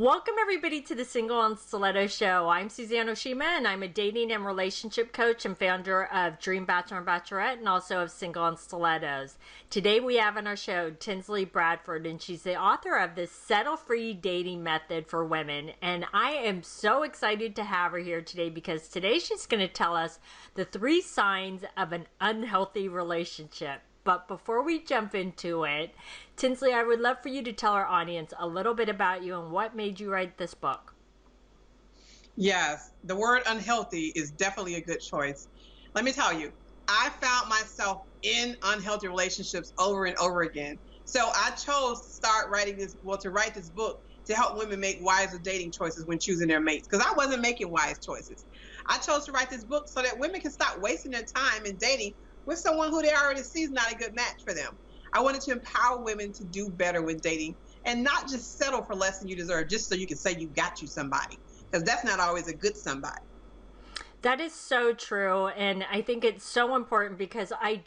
Welcome, everybody, to the Single and Stiletto Show. I'm Suzanne Oshima, and I'm a dating and relationship coach and founder of Dream Bachelor and Bachelorette, and also of Single and Stilettos. Today, we have on our show Tinsley Bradford, and she's the author of the Settle-Free Dating Method for Women. And I am so excited to have her here today because today she's going to tell us the 3 signs of an unhealthy relationship. But before we jump into it, Tinsley, I would love for you to tell our audience a little bit about you and what made you write this book. Yes, the word unhealthy is definitely a good choice. Let me tell you, I found myself in unhealthy relationships over and over again. So I chose to start writing to write this book to help women make wiser dating choices when choosing their mates, because I wasn't making wise choices. I chose to write this book so that women can stop wasting their time in dating with someone who they already see is not a good match for them. I wanted to empower women to do better with dating and not just settle for less than you deserve just so you can say you got you somebody, because that's not always a good somebody. That is so true, and I think it's so important because I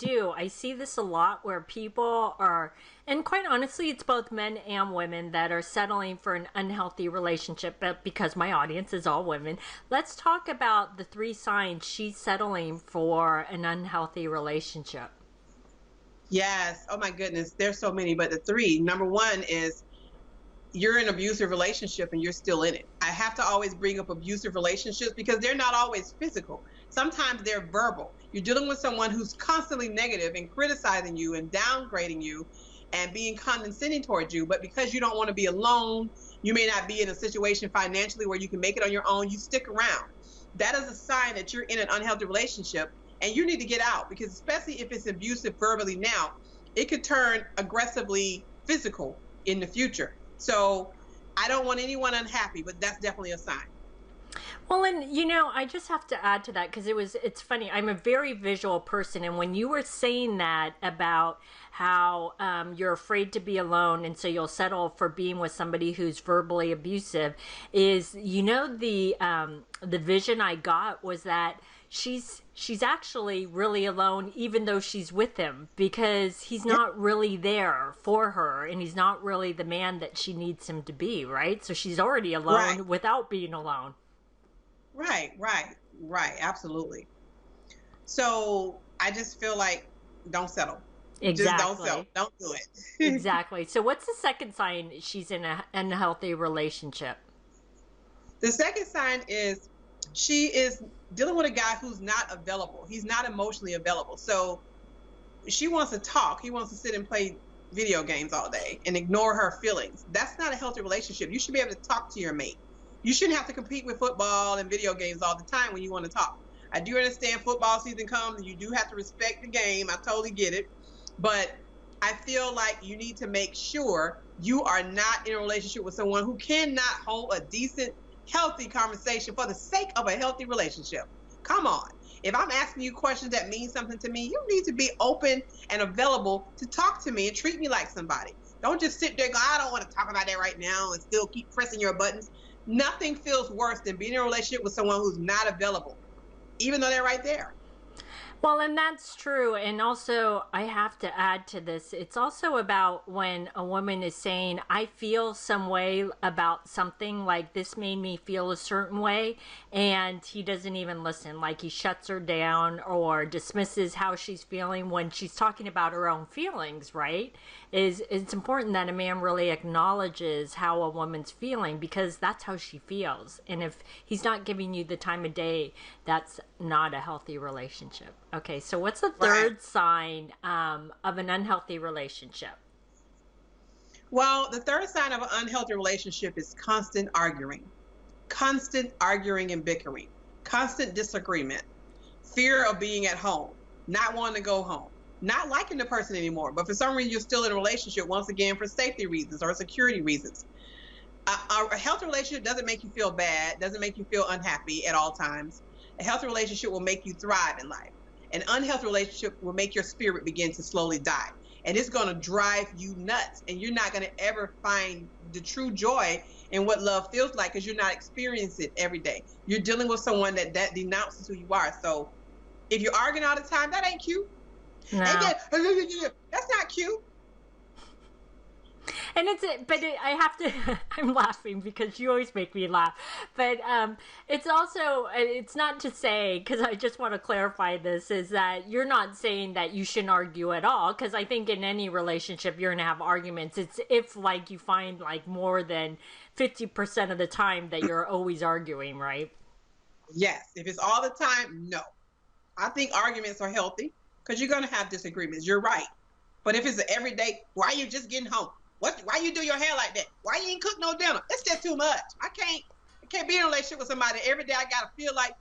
see this a lot where people are, and quite honestly, it's both men and women that are settling for an unhealthy relationship, but because my audience is all women, let's talk about the 3 signs she's settling for an unhealthy relationship. Yes, oh my goodness, there's so many, but the 3, number 1 is you're in an abusive relationship and you're still in it. I have to always bring up abusive relationships because they're not always physical. Sometimes they're verbal. You're dealing with someone who's constantly negative and criticizing you and downgrading you and being condescending towards you. But because you don't want to be alone, you may not be in a situation financially where you can make it on your own, you stick around. That is a sign that you're in an unhealthy relationship and you need to get out, because especially if it's abusive verbally now, it could turn aggressively physical in the future. So I don't want anyone unhappy, but that's definitely a sign. Well, and I just have to add to that because it's funny. I'm a very visual person. And when you were saying that about how you're afraid to be alone and so you'll settle for being with somebody who's verbally abusive is, the vision I got was that she's actually really alone even though she's with him because he's not really there for her and he's not really the man that she needs him to be, right? So she's already alone without being alone. Right. Absolutely. So I just feel like don't settle. Exactly. Just don't settle. Don't do it. Exactly. So what's the second sign she's in an unhealthy relationship? The second sign is she is dealing with a guy who's not available. He's not emotionally available. So she wants to talk. He wants to sit and play video games all day and ignore her feelings. That's not a healthy relationship. You should be able to talk to your mate. You shouldn't have to compete with football and video games all the time when you want to talk. I do understand football season comes and you do have to respect the game. I totally get it. But I feel like you need to make sure you are not in a relationship with someone who cannot hold a decent, healthy conversation for the sake of a healthy relationship. Come on. If I'm asking you questions that mean something to me, you need to be open and available to talk to me and treat me like somebody. Don't just sit there and go, I don't want to talk about that right now, and still keep pressing your buttons. Nothing feels worse than being in a relationship with someone who's not available, even though they're right there. Well, and that's true. And also, I have to add to this, it's also about when a woman is saying, I feel some way about something, like this made me feel a certain way, and he doesn't even listen. Like he shuts her down or dismisses how she's feeling when she's talking about her own feelings, right? It's important that a man really acknowledges how a woman's feeling because that's how she feels. And if he's not giving you the time of day, that's not a healthy relationship. Okay, so what's the third sign of an unhealthy relationship? Well, the third sign of an unhealthy relationship is constant arguing and bickering, constant disagreement, fear of being at home, not wanting to go home, not liking the person anymore, but for some reason you're still in a relationship, once again, for safety reasons or security reasons. A healthy relationship doesn't make you feel bad, doesn't make you feel unhappy at all times. A healthy relationship will make you thrive in life. An unhealthy relationship will make your spirit begin to slowly die. And it's going to drive you nuts. And you're not going to ever find the true joy in what love feels like because you're not experiencing it every day. You're dealing with someone that denounces who you are. So if you're arguing all the time, that ain't cute. No. That's not cute. And I have to, I'm laughing because you always make me laugh. But it's also, it's not to say, because I just want to clarify this, is that you're not saying that you shouldn't argue at all. Because I think in any relationship, you're going to have arguments. It's if, like, you find, like, more than 50% of the time that you're always arguing, right? Yes. If it's all the time, no. I think arguments are healthy because you're going to have disagreements. You're right. But if it's an everyday, why you just getting home? Why you do your hair like that? Why you ain't cook no dinner? It's just too much. I can't be in a relationship with somebody every day. I gotta feel like,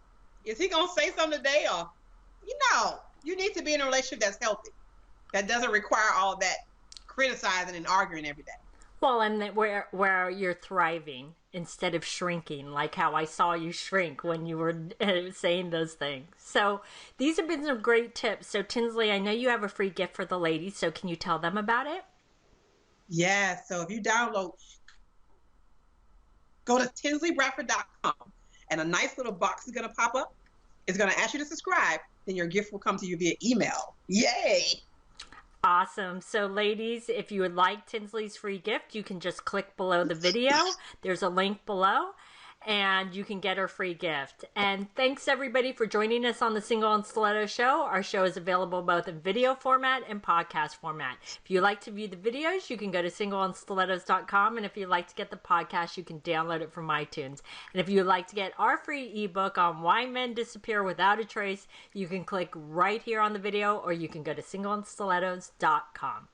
is he gonna say something today? Or, you need to be in a relationship that's healthy, that doesn't require all that criticizing and arguing every day. Well, and that where you're thriving instead of shrinking, like how I saw you shrink when you were saying those things. So these have been some great tips. So Tinsley, I know you have a free gift for the ladies, so can you tell them about it? Yeah, so if you download, go to TinsleyBradford.com, and a nice little box is going to pop up. It's going to ask you to subscribe, then your gift will come to you via email. Yay! Awesome. So ladies, if you would like Tinsley's free gift, you can just click below the video. There's a link below, and you can get her free gift. And thanks everybody for joining us on the Single and Stiletto Show. Our show is available both in video format and podcast format. If you like to view the videos, you can go to singleandstilettos.com. And if you'd like to get the podcast, you can download it from iTunes. And if you'd like to get our free ebook on why men disappear without a trace, you can click right here on the video, or you can go to singleandstilettos.com.